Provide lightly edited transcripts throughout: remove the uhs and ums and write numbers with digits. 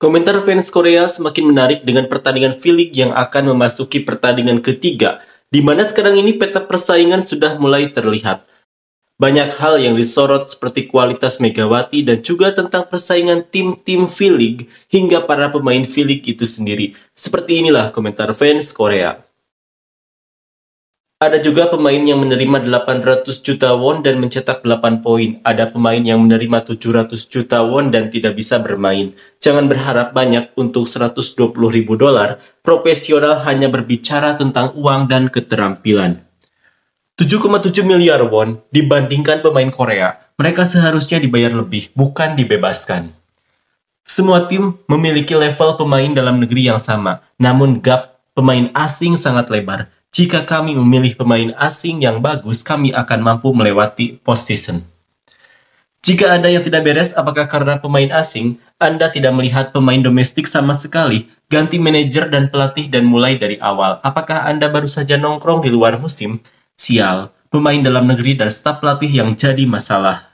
Komentar fans Korea semakin menarik dengan pertandingan V-League yang akan memasuki pertandingan ketiga, di mana sekarang ini peta persaingan sudah mulai terlihat. Banyak hal yang disorot seperti kualitas Megawati dan juga tentang persaingan tim-tim V-League hingga para pemain V-League itu sendiri. Seperti inilah komentar fans Korea. Ada juga pemain yang menerima 800 juta won dan mencetak 8 poin. Ada pemain yang menerima 700 juta won dan tidak bisa bermain. Jangan berharap banyak untuk 120 ribu dolar. Profesional hanya berbicara tentang uang dan keterampilan. 7,7 miliar won dibandingkan pemain Korea. Mereka seharusnya dibayar lebih, bukan dibebaskan. Semua tim memiliki level pemain dalam negeri yang sama, namun gap pemain asing sangat lebar. Jika kami memilih pemain asing yang bagus, kami akan mampu melewati postseason. Jika Anda yang tidak beres, apakah karena pemain asing, Anda tidak melihat pemain domestik sama sekali, ganti manajer dan pelatih dan mulai dari awal? Apakah Anda baru saja nongkrong di luar musim? Sial, pemain dalam negeri dan staf pelatih yang jadi masalah.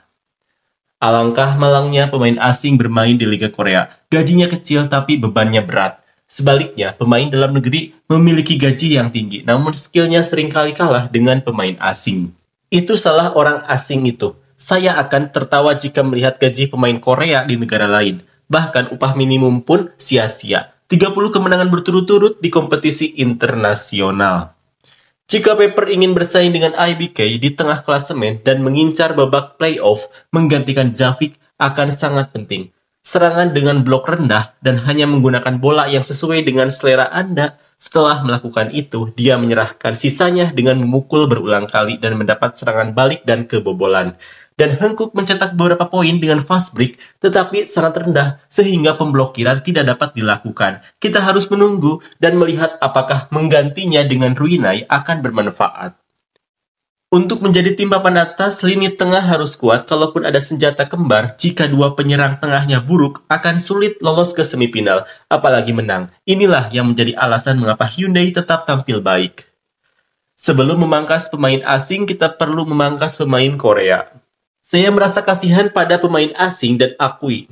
Alangkah malangnya pemain asing bermain di Liga Korea. Gajinya kecil tapi bebannya berat. Sebaliknya, pemain dalam negeri memiliki gaji yang tinggi, namun skillnya seringkali kalah dengan pemain asing. Itu salah orang asing itu. Saya akan tertawa jika melihat gaji pemain Korea di negara lain. Bahkan upah minimum pun sia-sia. 30 kemenangan berturut-turut di kompetisi internasional. Jika Pepper ingin bersaing dengan IBK di tengah klasemen dan mengincar babak playoff, menggantikan Javik akan sangat penting. Serangan dengan blok rendah dan hanya menggunakan bola yang sesuai dengan selera Anda. Setelah melakukan itu, dia menyerahkan sisanya dengan memukul berulang kali dan mendapat serangan balik dan kebobolan. Dan Hankook mencetak beberapa poin dengan fast break, tetapi sangat rendah sehingga pemblokiran tidak dapat dilakukan. Kita harus menunggu dan melihat apakah menggantinya dengan Ruinai akan bermanfaat. Untuk menjadi tim papan atas, lini tengah harus kuat. Kalaupun ada senjata kembar, jika dua penyerang tengahnya buruk, akan sulit lolos ke semifinal, apalagi menang. Inilah yang menjadi alasan mengapa Hyundai tetap tampil baik. Sebelum memangkas pemain asing, kita perlu memangkas pemain Korea. Saya merasa kasihan pada pemain asing dan akui.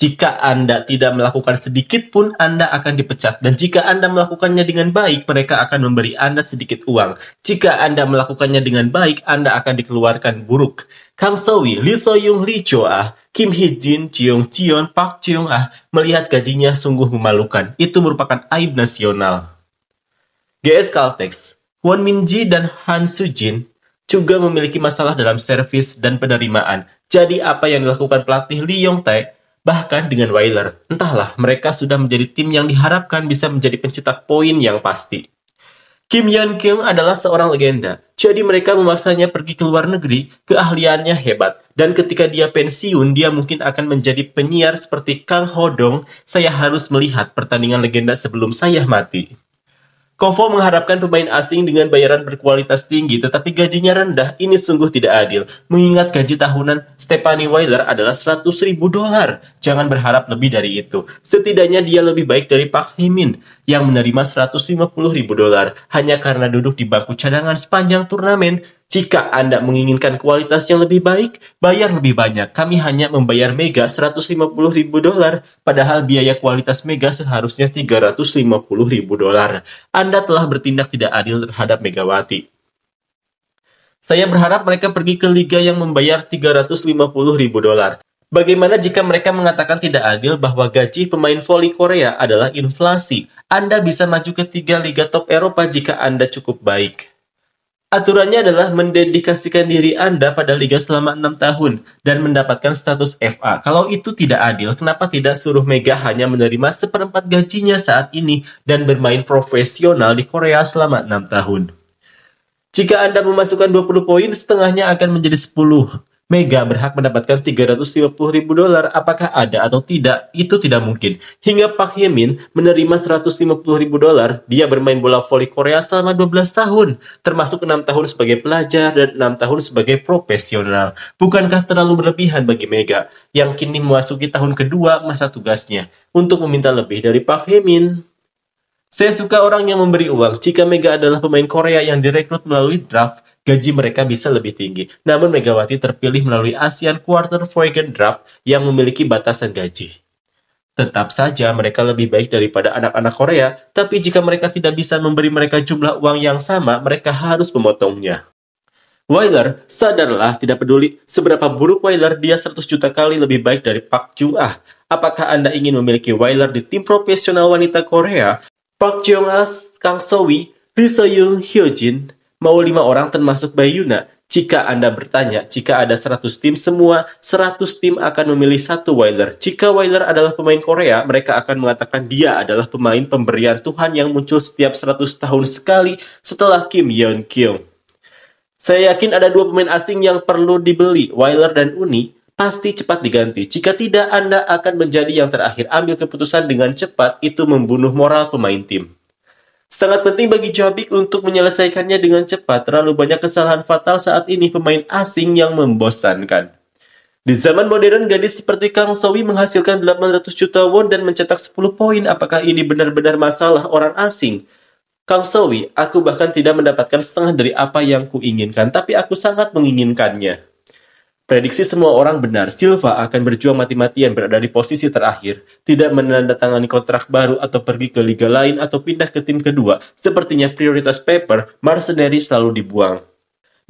Jika Anda tidak melakukan sedikit pun, Anda akan dipecat. Dan jika Anda melakukannya dengan baik, mereka akan memberi Anda sedikit uang. Jika Anda melakukannya dengan baik, Anda akan dikeluarkan buruk. Kang So-wi, Lee So-young, Lee Jo-ah, Kim Hee-jin, Jeong Ji-yeon, Park Jeong-ah melihat gajinya sungguh memalukan. Itu merupakan aib nasional. GS Caltex, Won Min-ji dan Han Soo-jin juga memiliki masalah dalam servis dan penerimaan. Jadi apa yang dilakukan pelatih Lee Yong-tae bahkan dengan Wailer, entahlah, mereka sudah menjadi tim yang diharapkan bisa menjadi pencetak poin yang pasti. Kim Yeon-kyung adalah seorang legenda, jadi mereka memaksanya pergi ke luar negeri, keahliannya hebat, dan ketika dia pensiun, dia mungkin akan menjadi penyiar seperti Kang Ho-dong. Saya harus melihat pertandingan legenda sebelum saya mati. Kovo mengharapkan pemain asing dengan bayaran berkualitas tinggi, tetapi gajinya rendah. Ini sungguh tidak adil. Mengingat gaji tahunan Stephanie Wailer adalah 100 ribu dolar. Jangan berharap lebih dari itu. Setidaknya dia lebih baik dari Park Hee-min yang menerima 150 ribu dolar hanya karena duduk di bangku cadangan sepanjang turnamen. Jika Anda menginginkan kualitas yang lebih baik, bayar lebih banyak. Kami hanya membayar Mega 150 ribu dolar, padahal biaya kualitas Mega seharusnya 350 ribu dolar. Anda telah bertindak tidak adil terhadap Megawati. Saya berharap mereka pergi ke liga yang membayar 350 ribu dolar. Bagaimana jika mereka mengatakan tidak adil bahwa gaji pemain voli Korea adalah inflasi? Anda bisa maju ke 3 liga top Eropa jika Anda cukup baik. Aturannya adalah mendedikasikan diri Anda pada liga selama 6 tahun dan mendapatkan status FA. Kalau itu tidak adil, kenapa tidak suruh Mega hanya menerima seperempat gajinya saat ini dan bermain profesional di Korea selama 6 tahun? Jika Anda memasukkan 20 poin, setengahnya akan menjadi 10. Mega berhak mendapatkan 350 ribu dolar. Apakah ada atau tidak? Itu tidak mungkin. Hingga Park Hee-min menerima 150 ribu dolar, dia bermain bola voli Korea selama 12 tahun, termasuk 6 tahun sebagai pelajar dan 6 tahun sebagai profesional. Bukankah terlalu berlebihan bagi Mega, yang kini memasuki tahun kedua masa tugasnya, untuk meminta lebih dari Park Hee-min? Saya suka orang yang memberi uang. Jika Mega adalah pemain Korea yang direkrut melalui draft, gaji mereka bisa lebih tinggi. Namun Megawati terpilih melalui ASEAN Quarter Foreign Draft yang memiliki batasan gaji. Tetap saja mereka lebih baik daripada anak-anak Korea, tapi jika mereka tidak bisa memberi mereka jumlah uang yang sama, mereka harus memotongnya. Weiler, sadarlah, tidak peduli seberapa buruk Weiler, dia 100 juta kali lebih baik dari Park Ju-ah. Apakah Anda ingin memiliki Weiler di tim profesional wanita Korea? Park Jeong-ah, Kang So-wi, Lee So-young, Hyo-jin, mau 5 orang termasuk Bae-yuna. Jika Anda bertanya, jika ada 100 tim, semua 100 tim akan memilih satu Weiler. Jika Weiler adalah pemain Korea, mereka akan mengatakan dia adalah pemain pemberian Tuhan yang muncul setiap 100 tahun sekali setelah Kim Yeon-kyung. Saya yakin ada 2 pemain asing yang perlu dibeli, Weiler dan Uni, pasti cepat diganti. Jika tidak, Anda akan menjadi yang terakhir. Ambil keputusan dengan cepat, itu membunuh moral pemain tim. Sangat penting bagi Jobbik untuk menyelesaikannya dengan cepat. Terlalu banyak kesalahan fatal saat ini pemain asing yang membosankan. Di zaman modern, gadis seperti Kang So-wi menghasilkan 800 juta won dan mencetak 10 poin. Apakah ini benar-benar masalah orang asing? Kang So-wi, aku bahkan tidak mendapatkan setengah dari apa yang kuinginkan, tapi aku sangat menginginkannya. Prediksi semua orang benar, Silva akan berjuang mati-matian berada di posisi terakhir, tidak menandatangani kontrak baru atau pergi ke liga lain atau pindah ke tim kedua. Sepertinya prioritas Pepper, Mercenary selalu dibuang.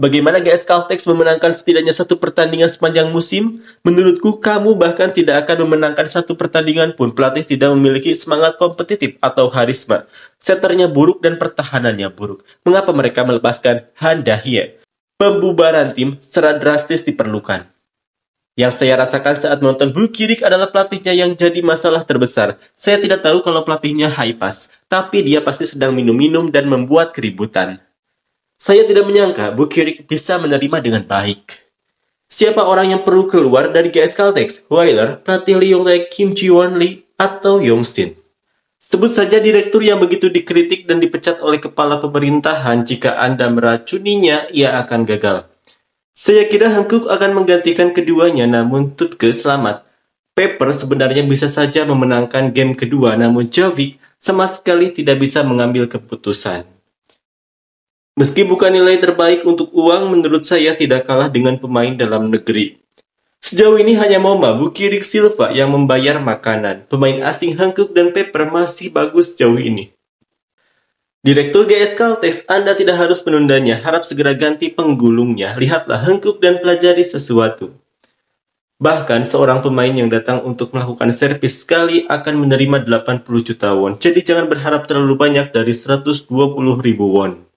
Bagaimana GS Caltex memenangkan setidaknya 1 pertandingan sepanjang musim? Menurutku, kamu bahkan tidak akan memenangkan 1 pertandingan pun. Pelatih tidak memiliki semangat kompetitif atau karisma. Setternya buruk dan pertahanannya buruk. Mengapa mereka melepaskan Han Da-hye? Pembubaran tim secara drastis diperlukan. Yang saya rasakan saat menonton Bukirik adalah pelatihnya yang jadi masalah terbesar. Saya tidak tahu kalau pelatihnya Haipas, tapi dia pasti sedang minum-minum dan membuat keributan. Saya tidak menyangka Bukirik bisa menerima dengan baik. Siapa orang yang perlu keluar dari GS Caltex? Weiler, pelatih Lee Yong-tae, Kim Ji-won Lee, atau Yong-sin? Sebut saja direktur yang begitu dikritik dan dipecat oleh kepala pemerintahan. Jika Anda meracuninya, ia akan gagal. Saya kira Hankook akan menggantikan keduanya, namun Tutke selamat. Pepper sebenarnya bisa saja memenangkan game kedua, namun Jovic sama sekali tidak bisa mengambil keputusan. Meski bukan nilai terbaik untuk uang, menurut saya tidak kalah dengan pemain dalam negeri. Sejauh ini hanya Moma, Bukirik, Silva yang membayar makanan. Pemain asing Hankook dan Pepper masih bagus sejauh ini. Direktur GS Caltex, Anda tidak harus menundanya. Harap segera ganti penggulungnya. Lihatlah Hankook dan pelajari sesuatu. Bahkan seorang pemain yang datang untuk melakukan servis sekali akan menerima 80 juta won. Jadi jangan berharap terlalu banyak dari 120.000 won.